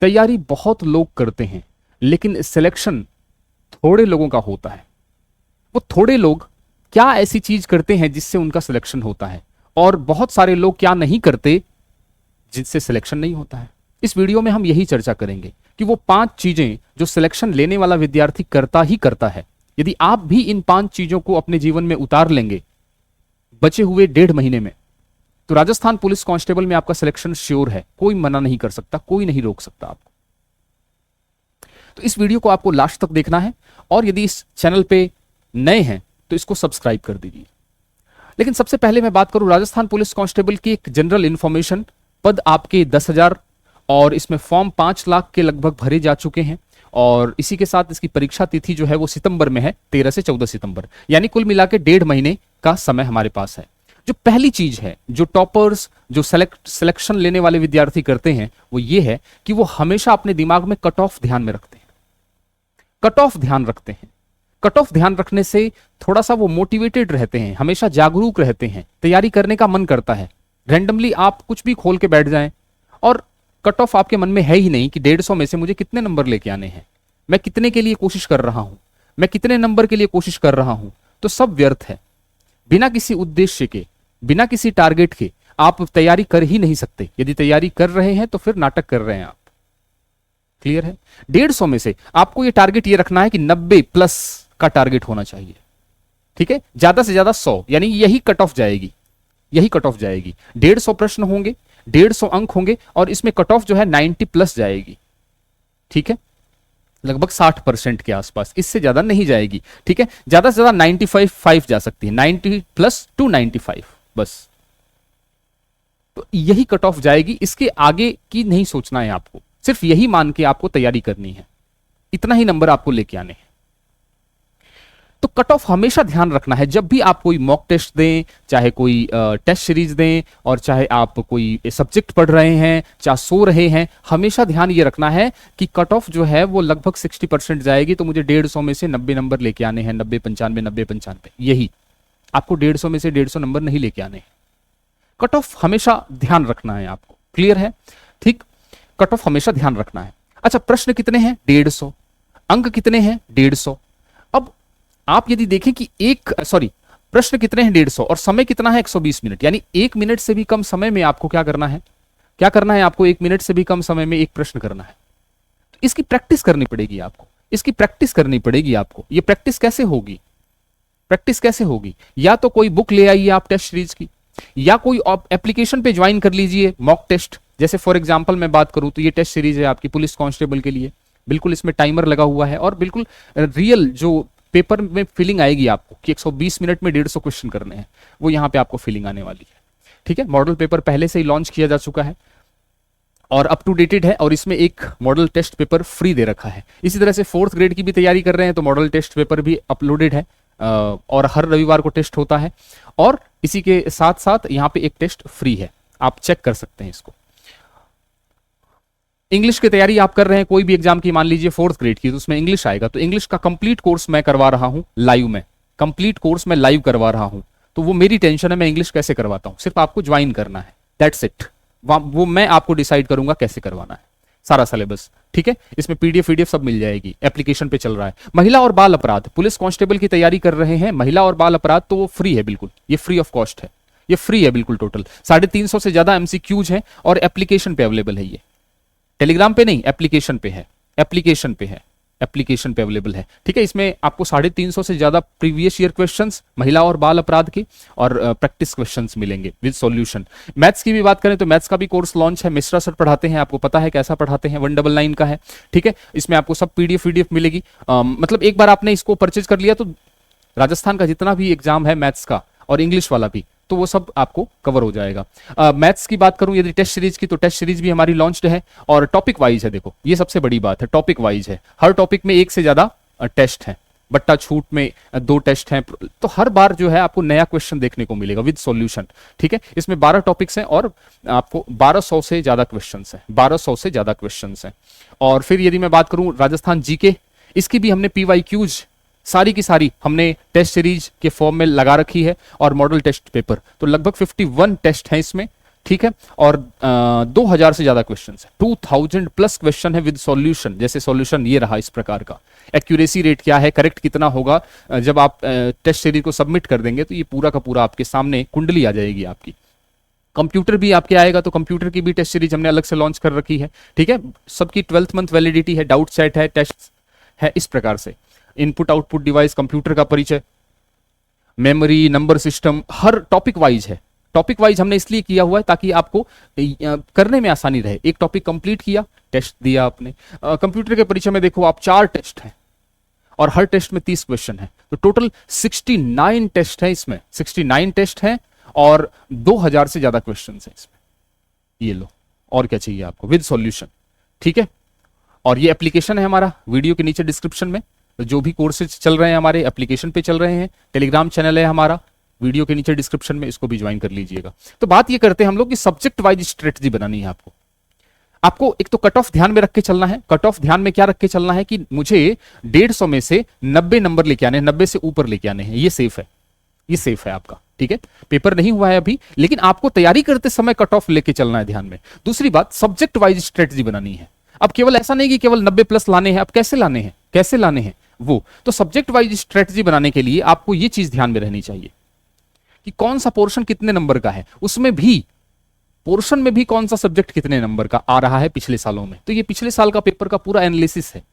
तैयारी बहुत लोग करते हैं लेकिन सिलेक्शन थोड़े लोगों का होता है। वो थोड़े लोग क्या ऐसी चीज करते हैं जिससे उनका सिलेक्शन होता है, और बहुत सारे लोग क्या नहीं करते जिससे सिलेक्शन नहीं होता है। इस वीडियो में हम यही चर्चा करेंगे कि वो 5 चीजें जो सिलेक्शन लेने वाला विद्यार्थी करता ही करता है। यदि आप भी इन 5 चीजों को अपने जीवन में उतार लेंगे बचे हुए 1.5 महीने में, तो राजस्थान पुलिस कांस्टेबल में आपका सिलेक्शन श्योर है। कोई मना नहीं कर सकता, कोई नहीं रोक सकता आपको। तो इस वीडियो को आपको लास्ट तक देखना है, और यदि इस चैनल पे नए हैं तो इसको सब्सक्राइब कर दीजिए। लेकिन सबसे पहले मैं बात करूं राजस्थान पुलिस कांस्टेबल की एक जनरल इंफॉर्मेशन। पद आपके 10,000 और इसमें फॉर्म 5 लाख के लगभग भरे जा चुके हैं, और इसी के साथ इसकी परीक्षा तिथि जो है वो सितंबर में है, 13 से 14 सितंबर, यानी कुल मिला के 1.5 महीने का समय हमारे पास है। जो पहली चीज है जो टॉपर्स, जो सिलेक्शन लेने वाले विद्यार्थी करते हैं, वो ये है कि वो हमेशा अपने दिमाग में कट ऑफ ध्यान में रखते हैं। कट ऑफ ध्यान रखते हैं। कट ऑफ ध्यान रखने से थोड़ा सा वो मोटिवेटेड रहते हैं, हमेशा जागरूक रहते हैं, तैयारी करने का मन करता है। रैंडमली आप कुछ भी खोल के बैठ जाएं और कट ऑफ आपके मन में है ही नहीं कि 150 में से मुझे कितने नंबर लेके आने हैं, मैं कितने के लिए कोशिश कर रहा हूं, मैं कितने नंबर के लिए कोशिश कर रहा हूं, तो सब व्यर्थ है। बिना किसी उद्देश्य के, बिना किसी टारगेट के आप तैयारी कर ही नहीं सकते। यदि तैयारी कर रहे हैं तो फिर नाटक कर रहे हैं आप। क्लियर है? 150 में से आपको ये टारगेट ये रखना है कि 90 प्लस का टारगेट होना चाहिए। ठीक है, ज्यादा से ज्यादा 100, यानी यही कट ऑफ जाएगी, यही कट ऑफ जाएगी। 150 प्रश्न होंगे, 150 अंक होंगे, और इसमें कट ऑफ जो है 90 प्लस जाएगी। ठीक है, लगभग 60% के आसपास, इससे ज्यादा नहीं जाएगी। ठीक है, ज्यादा से ज्यादा 95 जा सकती है, 90 प्लस टू 95 बस। तो यही कट ऑफ जाएगी, इसके आगे की नहीं सोचना है आपको, सिर्फ यही मान के आपको तैयारी करनी है, इतना ही नंबर आपको लेके आने हैं। तो कट ऑफ हमेशा ध्यान रखना है। जब भी आप कोई मॉक टेस्ट दें, चाहे कोई टेस्ट सीरीज दें, और चाहे आप कोई सब्जेक्ट पढ़ रहे हैं, चाहे सो रहे हैं, हमेशा ध्यान ये रखना है कि कट ऑफ जो है वो लगभग 60% जाएगी। तो मुझे 150 में से 90 नंबर लेके आने हैं, 90 95 90 95, यही आपको 150 में से 150 नंबर नहीं लेके आने हैं। कट ऑफ हमेशा ध्यान रखना है आपको। क्लियर है? ठीक, कट ऑफ हमेशा ध्यान रखना है। अच्छा, प्रश्न कितने हैं? 150। अंक कितने हैं? 150। अब आप यदि देखें कि प्रश्न कितने हैं? 150, और समय कितना है? 120 मिनट, यानी 1 मिनट से भी कम समय में आपको क्या करना है? क्या करना है आपको? 1 मिनट से भी कम समय में एक प्रश्न करना है। तो इसकी प्रैक्टिस करनी पड़ेगी आपको, इसकी प्रैक्टिस करनी पड़ेगी आपको। ये प्रैक्टिस कैसे होगी? प्रैक्टिस कैसे होगी? या तो कोई बुक ले आइए आप टेस्ट सीरीज की, या कोई एप्लीकेशन पे ज्वाइन कर लीजिए मॉक टेस्ट। जैसे फॉर एग्जांपल मैं बात करूं तो ये टेस्ट सीरीज है आपकी पुलिस कांस्टेबल के लिए, बिल्कुल इसमें टाइमर लगा हुआ है, और बिल्कुल रियल जो पेपर में फीलिंग आएगी आपको कि 120 मिनट में 150 क्वेश्चन करने हैं, वो यहां पे आपको फीलिंग आने वाली है। ठीक है, मॉडल पेपर पहले से ही लॉन्च किया जा चुका है और अप टू डेटेड है, और इसमें एक मॉडल टेस्ट पेपर फ्री दे रखा है। इसी तरह से 4th ग्रेड की भी तैयारी कर रहे हैं तो मॉडल टेस्ट पेपर भी अपलोडेड है, और हर रविवार को टेस्ट होता है, और इसी के साथ साथ यहाँ पे एक टेस्ट फ्री है, आप चेक कर सकते हैं इसको। इंग्लिश की तैयारी आप कर रहे हैं कोई भी एग्जाम की, मान लीजिए 4th ग्रेड की, तो उसमें इंग्लिश आएगा, तो इंग्लिश का कंप्लीट कोर्स मैं करवा रहा हूं लाइव में, कंप्लीट कोर्स मैं लाइव करवा रहा हूं। तो वो मेरी टेंशन है, मैं इंग्लिश कैसे करवाता हूं, सिर्फ आपको ज्वाइन करना है, दैट्स इट। वो मैं आपको डिसाइड करूंगा कैसे करवाना है, सारा सिलेबस। ठीक है, इसमें पीडीएफ सब मिल जाएगी, एप्लीकेशन पे चल रहा है। महिला और बाल अपराध, पुलिस कांस्टेबल की तैयारी कर रहे हैं, महिला और बाल अपराध, तो वो फ्री है बिल्कुल, ये फ्री ऑफ कॉस्ट है, ये फ्री है बिल्कुल। टोटल 350 से ज्यादा एमसीक्यूज हैं, और एप्लीकेशन पे अवेलेबल है। ये टेलीग्राम पे नहीं, एप्लीकेशन पे है, एप्लीकेशन पे है, एप्लीकेशन पे अवेलेबल है। ठीक है, इसमें आपको 350 से ज्यादा प्रीवियस ईयर क्वेश्चंस महिला और बाल अपराध के, और प्रैक्टिस क्वेश्चंस मिलेंगे विद सॉल्यूशन। मैथ्स की भी बात करें तो मैथ्स का भी कोर्स लॉन्च है, मिश्रा सर पढ़ाते हैं, आपको पता है कैसा पढ़ाते हैं, 199 का है। ठीक है, इसमें आपको सब पीडीएफ मिलेगी। मतलब एक बार आपने इसको परचेज कर लिया तो राजस्थान का जितना भी एग्जाम है मैथ्स का और इंग्लिश वाला भी, तो वो सब आपको कवर हो जाएगा। मैथ्स की बात करूं यदि टेस्ट सीरीज की, तो टेस्ट सीरीज भी हमारी लॉन्च्ड है, और टॉपिक वाइज है। देखो ये सबसे बड़ी बात है, टॉपिक वाइज है, हर टॉपिक में 1 से ज्यादा टेस्ट है, बट्टा छूट में 2 टेस्ट हैं, तो हर बार जो है आपको नया क्वेश्चन देखने को मिलेगा विद सॉल्यूशन। ठीक है, इसमें 12 टॉपिक्स हैं, और आपको 1200 से ज्यादा क्वेश्चंस हैं, 1200 से ज्यादा क्वेश्चंस हैं। और फिर यदि मैं बात करूं राजस्थान जीके, इसकी भी हमने पीवाईक्यूज सारी की सारी हमने टेस्ट सीरीज के फॉर्म में लगा रखी है, और मॉडल टेस्ट पेपर, तो लगभग 51 टेस्ट हैं इसमें। ठीक है। और 2000 से ज्यादा क्वेश्चन है, 2000 प्लस क्वेश्चन है विद सॉल्यूशन। जैसे सॉल्यूशन ये रहा इस प्रकार का। एक्यूरेसी रेट क्या है, करेक्ट कितना होगा, जब आप टेस्ट सीरीज को सबमिट कर देंगे तो ये पूरा का पूरा आपके सामने कुंडली आ जाएगी आपकी। कंप्यूटर भी आपके आएगा, तो कंप्यूटर की भी टेस्ट सीरीज हमने अलग से लॉन्च कर रखी है, ठीक है। सबकी 12th मंथ वैलिडिटी है, डाउट सेट है, टेस्ट है, इस प्रकार से। इनपुट आउटपुट डिवाइस, कंप्यूटर का परिचय, मेमोरी, नंबर सिस्टम, हर टॉपिक वाइज है। टॉपिक वाइज हमने इसलिए किया हुआ है ताकि आपको करने में आसानी रहे। एक टॉपिक कंप्लीट किया, टेस्ट दिया आपने। कंप्यूटर के परिचय में देखो आप 4 टेस्ट हैं और हर टेस्ट में 30 क्वेश्चन है, तो टोटल 69 टेस्ट है इसमें, 69 टेस्ट है और 2000 से ज्यादा क्वेश्चन है इसमें। ये लो, और क्या चाहिए आपको, विद सॉल्यूशन, ठीक है। और ये एप्लीकेशन है हमारा, वीडियो के नीचे डिस्क्रिप्शन में जो भी कोर्सेज चल रहे हैं हमारे एप्लीकेशन पे चल रहे हैं। टेलीग्राम चैनल है हमारा, वीडियो के नीचे डिस्क्रिप्शन में, इसको भी ज्वाइन कर लीजिएगा। तो बात ये करते हैं हम लोग कि सब्जेक्ट वाइज स्ट्रेटजी बनानी है आपको। आपको एक तो कट ऑफ ध्यान में रख के चलना है। कट ऑफ ध्यान में क्या रख के चलना है कि मुझे 150 में से 90 नंबर लेके आने हैं, 90 से ऊपर लेके आने हैं। ये सेफ है, ये सेफ है आपका, ठीक है। पेपर नहीं हुआ है अभी, लेकिन आपको तैयारी करते समय कट ऑफ लेके चलना है ध्यान में। दूसरी बात, सब्जेक्ट वाइज स्ट्रेटजी बनानी है। अब केवल ऐसा नहीं कि केवल 90 प्लस लाने हैं, अब कैसे लाने हैं, कैसे लाने हैं वो। तो सब्जेक्ट वाइज स्ट्रेटजी बनाने के लिए आपको ये चीज ध्यान में रहनी चाहिए कि कौन सा पोर्शन कितने नंबर का है, उसमें भी पोर्शन में भी कौन सा सब्जेक्ट कितने नंबर का आ रहा है पिछले सालों में। तो ये पिछले साल का पेपर का पूरा एनालिसिस है,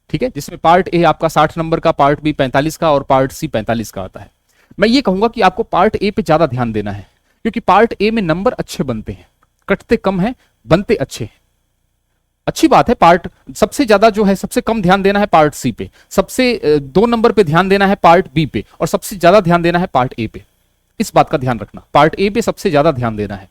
ठीक है, जिसमें पार्ट ए आपका 60 नंबर का, पार्ट बी 45 का और पार्ट सी 45 का आता है। मैं ये कहूंगा कि आपको पार्ट ए पे ज्यादा ध्यान देना है, क्योंकि पार्ट ए में नंबर अच्छे बनते हैं, कटते कम हैं, बनते अच्छे हैं। अच्छी बात है। पार्ट सबसे ज्यादा जो है, सबसे कम ध्यान देना है पार्ट सी पे, सबसे 2 नंबर पे ध्यान देना है पार्ट बी पे, और सबसे ज्यादा ध्यान देना है पार्ट ए पे। इस बात का ध्यान रखना, पार्ट ए पे सबसे ज्यादा ध्यान देना है,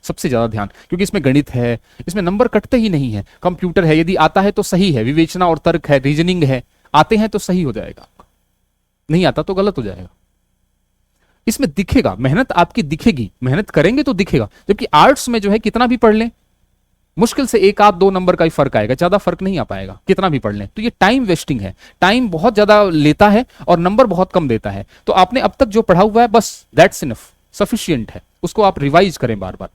सबसे ज्यादा ध्यान, क्योंकि इसमें गणित है, इसमें नंबर कटते ही नहीं है। कंप्यूटर है, यदि आता है तो सही है, विवेचना और तर्क है, रीजनिंग है, आते हैं तो सही हो जाएगा, नहीं आता तो गलत हो जाएगा। इसमें दिखेगा, मेहनत आपकी दिखेगी, मेहनत करेंगे तो दिखेगा। जबकि आर्ट्स में जो है कितना भी पढ़ लें, मुश्किल से 1 आध 2 नंबर का ही फर्क आएगा, ज्यादा फर्क नहीं आ पाएगा कितना भी पढ़ लें। तो ये टाइम वेस्टिंग है, टाइम बहुत ज्यादा लेता है और नंबर बहुत कम देता है। तो आपने अब तक जो पढ़ा हुआ है बस दैट्स इनफ, सफिशिएंट है, उसको आप रिवाइज करें बार बार।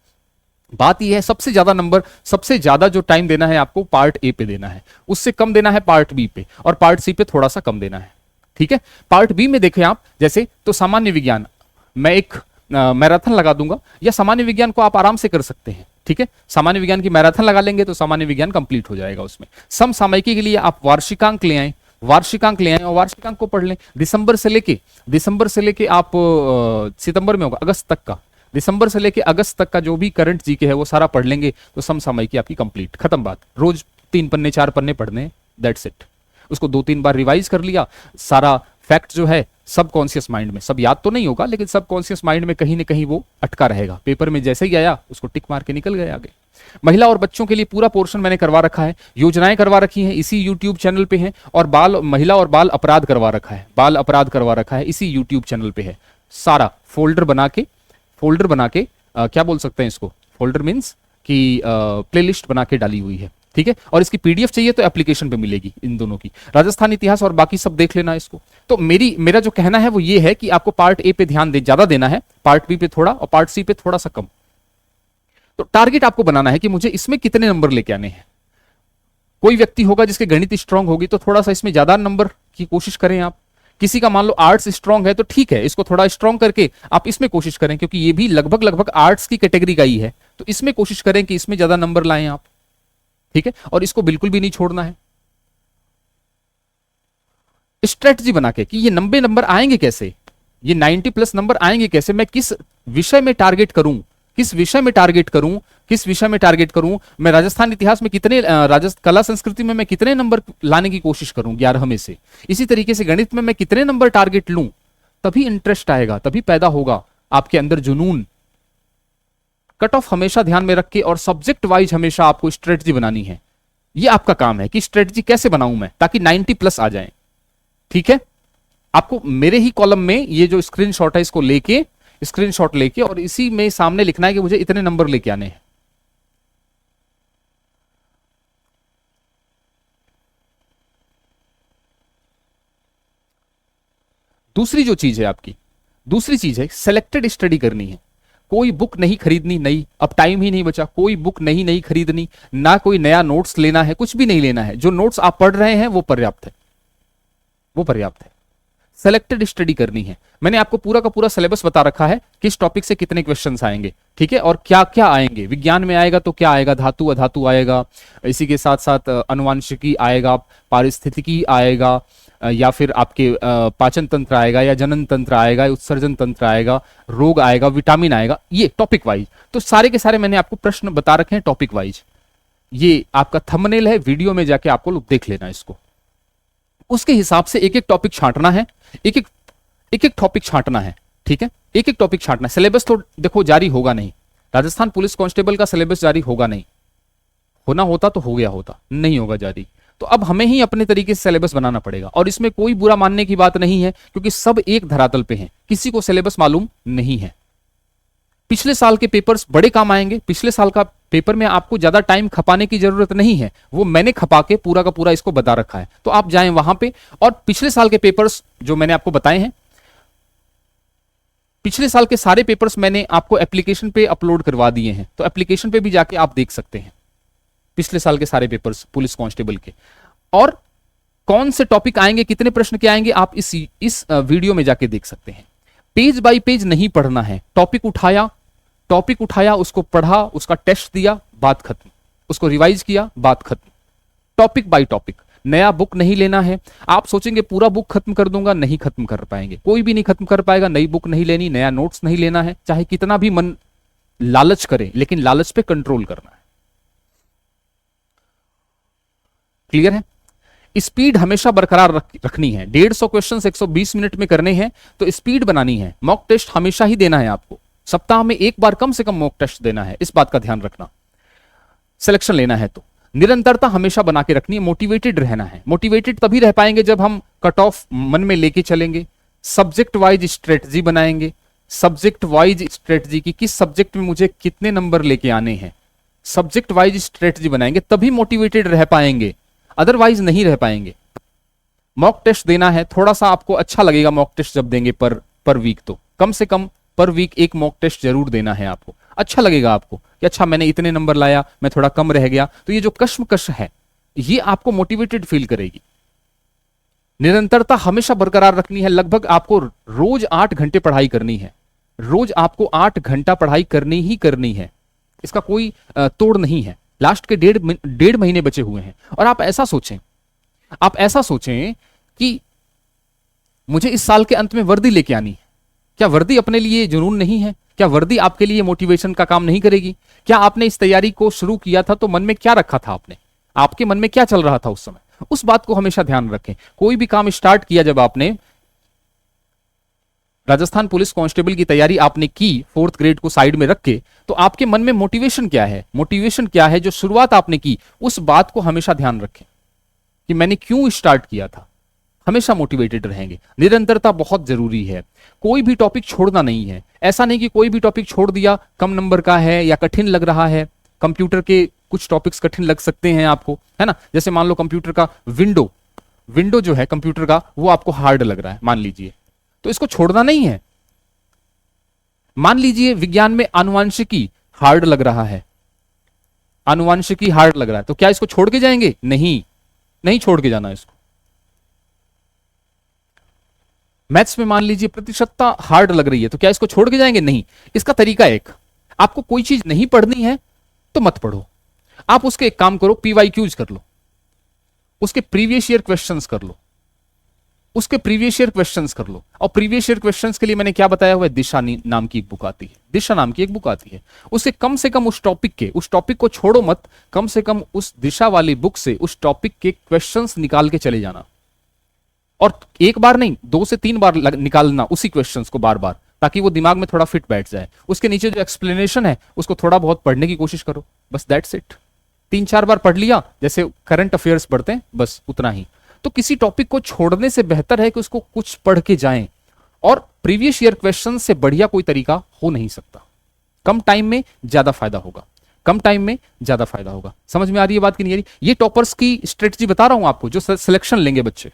बात यह है, सबसे ज्यादा नंबर, सबसे ज्यादा जो टाइम देना है आपको पार्ट ए पे देना है, उससे कम देना है पार्ट बी पे, और पार्ट सी पे थोड़ा सा कम देना है, ठीक है। पार्ट बी में देखें आप, जैसे तो सामान्य विज्ञान, मैं एक मैराथन लगा दूंगा, या सामान्य विज्ञान को आप आराम से कर सकते हैं, ठीक है। सामान्य विज्ञान की मैराथन लगा लेंगे तो सामान्य विज्ञान कंप्लीट हो जाएगा। उसमें समसामयिकी के लिए आप वार्षिकांक ले आए, वार्षिकांक ले आए और वार्षिकांक को पढ़ लें। दिसंबर से लेके आप सितंबर में होगा, अगस्त तक का, दिसंबर से लेके अगस्त तक का जो भी करंट जीके है वो सारा पढ़ लेंगे तो समसामयिकी आपकी कंप्लीट, खत्म बात। रोज 3 पन्ने 4 पन्ने पढ़ने, दैट्स इट। उसको 2-3 बार रिवाइज कर लिया, सारा फैक्ट जो है सबकॉन्शियस माइंड में, सब याद तो नहीं होगा लेकिन सबकॉन्शियस माइंड में कहीं ना कहीं वो अटका रहेगा। पेपर में जैसे ही आया उसको टिक मार के निकल गए आगे। महिला और बच्चों के लिए पूरा पोर्शन मैंने करवा रखा है, योजनाएं करवा रखी हैं, इसी यूट्यूब चैनल पे हैं। और महिला और बाल अपराध करवा रखा है, बाल अपराध करवा रखा है, इसी यूट्यूब चैनल पे है। सारा फोल्डर बना के क्या बोल सकते हैं इसको, फोल्डर मीन्स कि प्लेलिस्ट बना के डाली हुई है, ठीक है। और इसकी पीडीएफ चाहिए तो एप्लीकेशन पे मिलेगी इन दोनों की। राजस्थान इतिहास और बाकी सब देख लेना इसको। तो मेरा जो कहना है वो ये है कि आपको पार्ट ए पे ध्यान ज्यादा देना है, पार्ट बी पे थोड़ा और पार्ट सी पे थोड़ा सा कम। तो टारगेट आपको बनाना है कि मुझे इसमें कितने नंबर लेके आने हैं। कोई व्यक्ति होगा जिसके गणित स्ट्रांग होगी तो थोड़ा सा इसमें ज्यादा नंबर की कोशिश करें आप। किसी का मान लो आर्ट्स स्ट्रांग है तो ठीक है, इसको थोड़ा स्ट्रांग करके आप इसमें कोशिश करें, क्योंकि ये भी लगभग आर्ट्स की कैटेगरी का ही है। तो इसमें कोशिश करें कि इसमें ज्यादा नंबर लाएं आप, ठीक है। और इसको बिल्कुल भी नहीं छोड़ना है। स्ट्रेटजी बना के कि ये 90 नंबर आएंगे कैसे, ये 90 प्लस नंबर आएंगे कैसे, मैं किस विषय में टारगेट करूं, किस विषय में टारगेट करूं, किस विषय में टारगेट करूं। मैं राजस्थान इतिहास में कितने, राजस्थान कला संस्कृति में मैं कितने नंबर लाने की कोशिश करूं 11 में से। इसी तरीके से गणित में मैं कितने नंबर टारगेट लूं, तभी इंटरेस्ट आएगा, तभी पैदा होगा आपके अंदर जुनून। कट ऑफ हमेशा ध्यान में रख के और सब्जेक्ट वाइज हमेशा आपको स्ट्रेटजी बनानी है। ये आपका काम है कि स्ट्रेटजी कैसे बनाऊं मैं ताकि 90 प्लस आ जाए, ठीक है। आपको मेरे ही कॉलम में ये जो स्क्रीनशॉट है इसको लेके, स्क्रीनशॉट लेके और इसी में सामने लिखना है कि मुझे इतने नंबर लेके आने हैं। दूसरी जो चीज है आपकी, दूसरी चीज है सिलेक्टेड स्टडी करनी है। कोई बुक नहीं खरीदनी नई, अब टाइम ही नहीं बचा, कोई बुक नहीं खरीदनी, ना कोई नया नोट्स लेना है, कुछ भी नहीं लेना है। जो नोट्स आप पढ़ रहे हैं वो पर्याप्त है, वो पर्याप्त है। सेलेक्टेड स्टडी करनी है। मैंने आपको पूरा का पूरा सिलेबस बता रखा है, किस टॉपिक से कितने क्वेश्चंस आएंगे, ठीक है, और क्या क्या आएंगे। विज्ञान में आएगा तो क्या आएगा, धातु अधातु आएगा, इसी के साथ साथ अनुवांशिकी आएगा, पारिस्थितिकी आएगा, या फिर आपके पाचन तंत्र आएगा, या जनन तंत्र आएगा, उत्सर्जन तंत्र आएगा, रोग आएगा, विटामिन आएगा, ये टॉपिक वाइज। तो सारे के सारे मैंने आपको प्रश्न बता रखे हैं टॉपिक वाइज। ये आपका थंबनेल है, वीडियो में जाके आपको लोग देख लेना इसको। उसके हिसाब से एक एक टॉपिक छांटना है, एक एक टॉपिक छांटना है, ठीक है, एक एक टॉपिक छांटना है। सिलेबस तो देखो जारी होगा नहीं, राजस्थान पुलिस कांस्टेबल का सिलेबस जारी होगा नहीं, होना होता तो हो गया होता, नहीं होगा जारी। तो अब हमें ही अपने तरीके से सिलेबस बनाना पड़ेगा, और इसमें कोई बुरा मानने की बात नहीं है, क्योंकि सब एक धरातल पे हैं, किसी को सिलेबस मालूम नहीं है। पिछले साल के पेपर्स बड़े काम आएंगे। पिछले साल का पेपर में आपको ज्यादा टाइम खपाने की जरूरत नहीं है, वो मैंने खपा के पूरा का पूरा इसको बता रखा है, तो आप जाएं वहां पे। और पिछले साल के पेपर्स जो मैंने आपको बताए हैं, पिछले साल के सारे पेपर्स मैंने आपको एप्लीकेशन पे अपलोड करवा दिए हैं, तो एप्लीकेशन पे भी जाके आप देख सकते हैं पिछले साल के सारे पेपर्स पुलिस कांस्टेबल के। और कौन से टॉपिक आएंगे, कितने प्रश्न के आएंगे, आप इस वीडियो में जाके देख सकते हैं। पेज बाय पेज नहीं पढ़ना है, टॉपिक उठाया, उसको पढ़ा, उसका टेस्ट दिया, बात खत्म, उसको रिवाइज किया, बात खत्म। टॉपिक बाय टॉपिक, नया बुक नहीं लेना है। आप सोचेंगे पूरा बुक खत्म कर दूंगा, नहीं खत्म कर पाएंगे, कोई भी नहीं खत्म कर पाएगा। नई बुक नहीं लेनी, नया नोट्स नहीं लेना है, चाहे कितना भी मन लालच करे, लेकिन लालच पे कंट्रोल करना है। क्लियर है? स्पीड हमेशा बरकरार रखनी है। 150 क्वेश्चन 120 मिनट में करने हैं, तो स्पीड बनानी है। मॉक टेस्ट हमेशा ही देना है आपको, सप्ताह में एक बार कम से कम मॉक टेस्ट देना है, इस बात का ध्यान रखना। सिलेक्शन लेना है तो निरंतरता हमेशा बना के रखनी है, मोटिवेटेड रहना है। मोटिवेटेड तभी रह पाएंगे जब हम कट ऑफ मन में लेके चलेंगे, सब्जेक्ट वाइज स्ट्रेटजी बनाएंगे, सब्जेक्ट वाइज स्ट्रेटजी की किस सब्जेक्ट में मुझे कितने नंबर लेके आने हैं, सब्जेक्ट वाइज स्ट्रेटजी बनाएंगे, तभी मोटिवेटेड रह पाएंगे, अदरवाइज नहीं रह पाएंगे। मॉक टेस्ट देना है, थोड़ा सा आपको अच्छा लगेगा मॉक टेस्ट जब देंगे पर वीक, तो कम से कम पर वीक एक मॉक टेस्ट जरूर देना है आपको। अच्छा लगेगा आपको कि अच्छा मैंने इतने नंबर लाया, मैं थोड़ा कम रह गया, तो ये जो कश्मकश है ये आपको मोटिवेटेड फील करेगी। निरंतरता हमेशा बरकरार रखनी है। लगभग आपको रोज 8 घंटे पढ़ाई करनी है, रोज आपको 8 घंटा पढ़ाई करनी ही करनी है, इसका कोई तोड़ नहीं है। लास्ट के 1.5 महीने बचे हुए हैं, और आप ऐसा सोचें कि मुझे इस साल के अंत में वर्दी लेके आनी है। क्या वर्दी अपने लिए जुनून नहीं है? क्या वर्दी आपके लिए मोटिवेशन का काम नहीं करेगी? क्या आपने इस तैयारी को शुरू किया था तो मन में क्या रखा था आपने, आपके मन में क्या चल रहा था उस समय? उस बात को हमेशा ध्यान रखें। कोई भी काम स्टार्ट किया, जब आपने राजस्थान पुलिस कांस्टेबल की तैयारी आपने की 4th ग्रेड को साइड में रख के, तो आपके मन में मोटिवेशन क्या है, मोटिवेशन क्या है जो शुरुआत आपने की, उस बात को हमेशा ध्यान रखें कि मैंने क्यों स्टार्ट किया था। हमेशा मोटिवेटेड रहेंगे। निरंतरता बहुत जरूरी है। कोई भी टॉपिक छोड़ना नहीं है। ऐसा नहीं कि कोई भी टॉपिक छोड़ दिया, कम नंबर का है या कठिन लग रहा है। कंप्यूटर के कुछ टॉपिक्स कठिन लग सकते हैं आपको, है ना। जैसे मान लो कंप्यूटर का विंडो जो है कंप्यूटर का, वो आपको हार्ड लग रहा है मान लीजिए, तो इसको छोड़ना नहीं है। मान लीजिए विज्ञान में आनुवांशिकी हार्ड लग रहा है, आनुवांशिकी हार्ड लग रहा है, तो क्या इसको छोड़ के जाएंगे? नहीं छोड़ के जाना इसको। मैथ्स में मान लीजिए प्रतिशतता हार्ड लग रही है, तो क्या इसको छोड़ के जाएंगे? नहीं। इसका तरीका एक, आपको कोई चीज नहीं पढ़नी है तो मत पढ़ो, आप उसके एक काम करो, PYQs कर लो, उसके प्रीवियस ईयर क्वेश्चंस कर लो, उसके प्रीवियस ईयर क्वेश्चंस कर लो। और प्रीवियस ईयर क्वेश्चंस के लिए मैंने क्या बताया हुआ है, दिशा नाम की एक बुक आती है, दिशा नाम की एक बुक आती है। उसके कम से कम उस टॉपिक को छोड़ो मत, कम से कम उस दिशा वाली बुक से उस टॉपिक के क्वेश्चंस निकाल के चले जाना। और एक बार नहीं, 2 से 3 बार निकालना उसी क्वेश्चंस को बार बार, ताकि वो दिमाग में थोड़ा फिट बैठ जाए। उसके नीचे जो एक्सप्लेनेशन है उसको थोड़ा बहुत पढ़ने की कोशिश करो, बस दैट्स इट। 3-4 बार पढ़ लिया, जैसे करंट अफेयर्स पढ़ते हैं, बस उतना ही। तो किसी टॉपिक को छोड़ने से बेहतर है कि उसको कुछ पढ़ के जाएं। और प्रीवियस ईयर क्वेश्चन से बढ़िया कोई तरीका हो नहीं सकता। कम टाइम में ज्यादा फायदा होगा, कम टाइम में ज्यादा फायदा होगा। समझ में आ रही है बात कि नहीं आ रही? ये टॉपर्स की स्ट्रेटजी बता रहा हूं आपको, जो सिलेक्शन लेंगे बच्चे,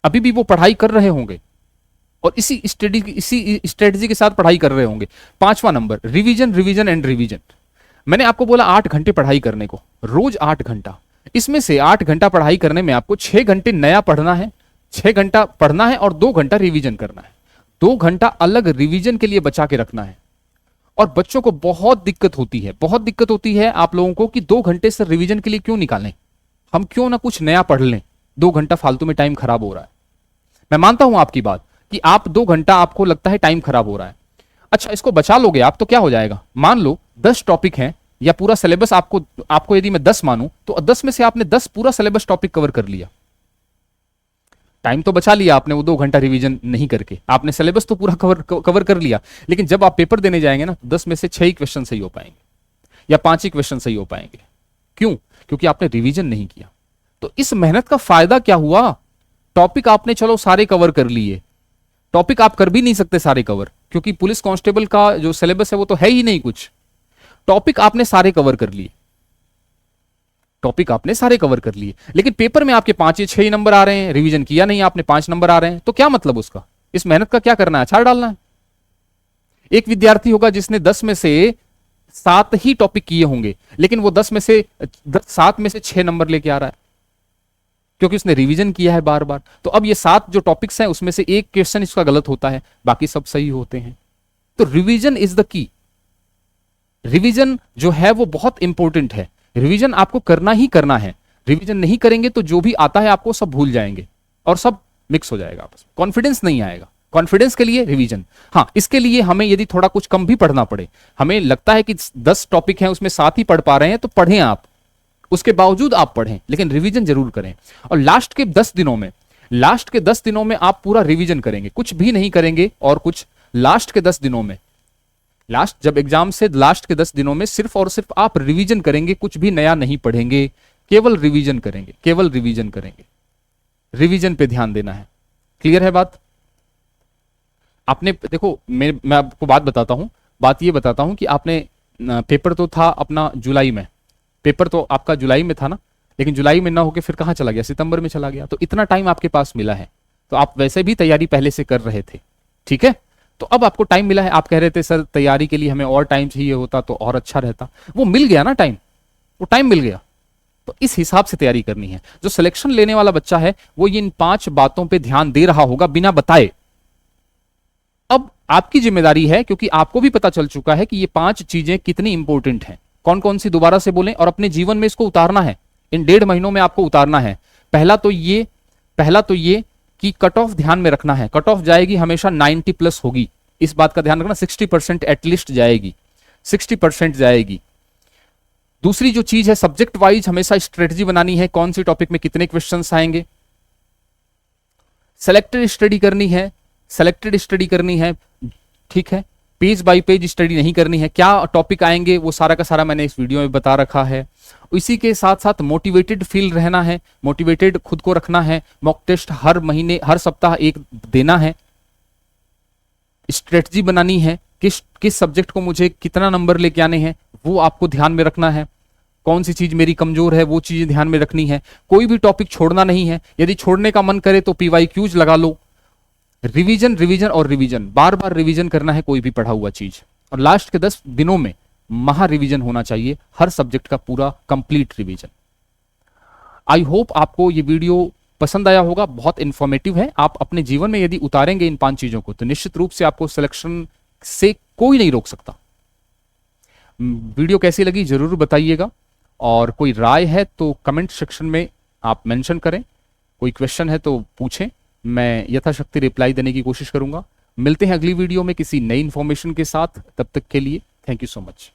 अभी भी वो पढ़ाई कर रहे होंगे, और इसी स्ट्रेटजी के साथ पढ़ाई कर रहे होंगे। 5वां number, revision revision and revision. मैंने आपको बोला 8 घंटे पढ़ाई करने को, रोज 8 घंटा। इसमें से 8 घंटा पढ़ाई करने में आपको 6 घंटे नया पढ़ना है, 6 घंटा पढ़ना है और 2 घंटा रिवीजन करना है। 2 घंटा अलग रिवीजन के लिए बचा के रखना है। और बच्चों को बहुत दिक्कत होती है, बहुत दिक्कत होती है आप लोगों को कि 2 घंटे से रिवीजन के लिए क्यों निकालें, हम क्यों ना कुछ नया पढ़ लें, 2 घंटा फालतू में टाइम खराब हो रहा है। मैं मानता हूं आपकी बात कि आप 2 घंटा आपको लगता है टाइम खराब हो रहा है। अच्छा, इसको बचा लोगे आप तो क्या हो जाएगा, मान लो 10 टॉपिक हैं या पूरा सिलेबस आपको यदि मैं 10 मानूं तो 10 में से आपने 10 पूरा सिलेबस टॉपिक कवर कर लिया। टाइम तो बचा लिया आपने, वो 2 घंटा रिवीजन नहीं करके आपने सिलेबस तो पूरा कवर कर लिया। लेकिन जब आप पेपर देने जाएंगे ना, 10 में से 6 ही क्वेश्चन सही हो पाएंगे या 5 ही क्वेश्चन सही हो पाएंगे। क्यों? क्योंकि आपने रिवीजन नहीं किया। तो इस मेहनत का फायदा क्या हुआ? टॉपिक आपने चलो सारे कवर कर लिए, टॉपिक आप कर भी नहीं सकते सारे कवर, क्योंकि पुलिस कांस्टेबल का जो सिलेबस है वो तो है ही नहीं कुछ। टॉपिक आपने सारे कवर कर लिए, टॉपिक आपने सारे कवर कर लिए, लेकिन पेपर में आपके 5 या 6 ही नंबर आ रहे हैं, रिवीजन किया नहीं आपने, 5 नंबर आ रहे हैं। तो क्या मतलब उसका? इस मेहनत का क्या करना है? अचार डालना है। एक विद्यार्थी होगा जिसने 10 में से 7 ही टॉपिक किए होंगे, लेकिन वो 7 में से 6 नंबर लेके आ रहा है, क्योंकि उसने रिवीजन किया है बार बार। तो अब ये 7 जो टॉपिक्स हैं उसमें से एक क्वेश्चन इसका गलत होता है, बाकी सब सही होते हैं। तो revision is the key. Revision जो है वो बहुत इंपॉर्टेंट है, रिवीजन आपको करना ही करना है। रिवीजन नहीं करेंगे तो जो भी आता है आपको सब भूल जाएंगे और सब मिक्स हो जाएगा आपस में, कॉन्फिडेंस नहीं आएगा। कॉन्फिडेंस के लिए रिवीजन, हाँ, इसके लिए हमें यदि थोड़ा कुछ कम भी पढ़ना पड़े, हमें लगता है कि 10 टॉपिक हैं उसमें 7 ही पढ़ पा रहे हैं, तो पढ़ें आप, उसके बावजूद आप पढ़ें, लेकिन रिवीजन जरूर करें। और लास्ट के 10 दिनों में आप पूरा रिवीजन करेंगे, कुछ भी नहीं करेंगे और कुछ लास्ट के 10 दिनों में, जब एग्जाम से लास्ट के 10 दिनों में सिर्फ और सिर्फ आप रिवीजन करेंगे, कुछ भी नया नहीं पढ़ेंगे, केवल रिवीजन करेंगे, केवल रिवीजन करेंगे। रिवीजन पे ध्यान देना है। क्लियर है बात? आपने देखो, मैं आपको बात बताता हूं कि आपने पेपर तो था अपना जुलाई में, पेपर तो आपका जुलाई में था ना, लेकिन जुलाई में ना होके फिर कहां चला गया? सितंबर में चला गया। तो इतना टाइम आपके पास मिला है, तो आप वैसे भी तैयारी पहले से कर रहे थे, ठीक है? तो अब आपको टाइम मिला है। आप कह रहे थे सर तैयारी के लिए हमें और टाइम चाहिए होता तो और अच्छा रहता, वो मिल गया ना टाइम, वो टाइम मिल गया। तो इस हिसाब से तैयारी करनी है। जो सिलेक्शन लेने वाला बच्चा है वो इन 5 बातों पे ध्यान दे रहा होगा बिना बताए। अब आपकी जिम्मेदारी है, क्योंकि आपको भी पता चल चुका है कि ये 5 चीजें कितनी इंपॉर्टेंट हैं, कौन कौन सी दोबारा से बोलें, और अपने जीवन में इसको उतारना है। इन 1.5 महीनों में आपको उतारना है। पहला तो ये कि कट ऑफ ध्यान में रखना है। कट ऑफ जाएगी हमेशा 90+ होगी, इस बात का ध्यान रखना। 60% एटलीस्ट जाएगी, 60% जाएगी। दूसरी जो चीज है, सब्जेक्ट वाइज हमेशा स्ट्रेटजी बनानी है, कौन सी टॉपिक में कितने क्वेश्चंस आएंगे। सेलेक्टेड स्टडी करनी है, ठीक है, पेज बाय पेज स्टडी नहीं करनी है। क्या टॉपिक आएंगे वो सारा का सारा मैंने इस वीडियो में बता रखा है। इसी के साथ साथ मोटिवेटेड फील रहना है, मोटिवेटेड खुद को रखना है। मॉक टेस्ट हर महीने, हर सप्ताह एक देना है। स्ट्रेटजी बनानी है, किस सब्जेक्ट को मुझे कितना नंबर लेके आने हैं वो आपको ध्यान में रखना है। कौन सी चीज मेरी कमजोर है वो चीजें ध्यान में रखनी है। कोई भी टॉपिक छोड़ना नहीं है, यदि छोड़ने का मन करे तो PYQs लगा लो। रिवीजन रिवीजन और रिवीजन, बार बार रिवीजन करना है कोई भी पढ़ा हुआ चीज। और लास्ट के 10 दिनों में महा रिवीजन होना चाहिए, हर सब्जेक्ट का पूरा कंप्लीट रिवीजन। आई होप आपको ये वीडियो पसंद आया होगा, बहुत इंफॉर्मेटिव है। आप अपने जीवन में यदि उतारेंगे इन 5 चीजों को तो निश्चित रूप से आपको सिलेक्शन से कोई नहीं रोक सकता। वीडियो कैसी लगी जरूर बताइएगा, और कोई राय है तो कमेंट सेक्शन में आप मेंशन करें। कोई क्वेश्चन है तो पूछें, मैं यथाशक्ति रिप्लाई देने की कोशिश करूंगा। मिलते हैं अगली वीडियो में किसी नई इंफॉर्मेशन के साथ, तब तक के लिए थैंक यू सो मच।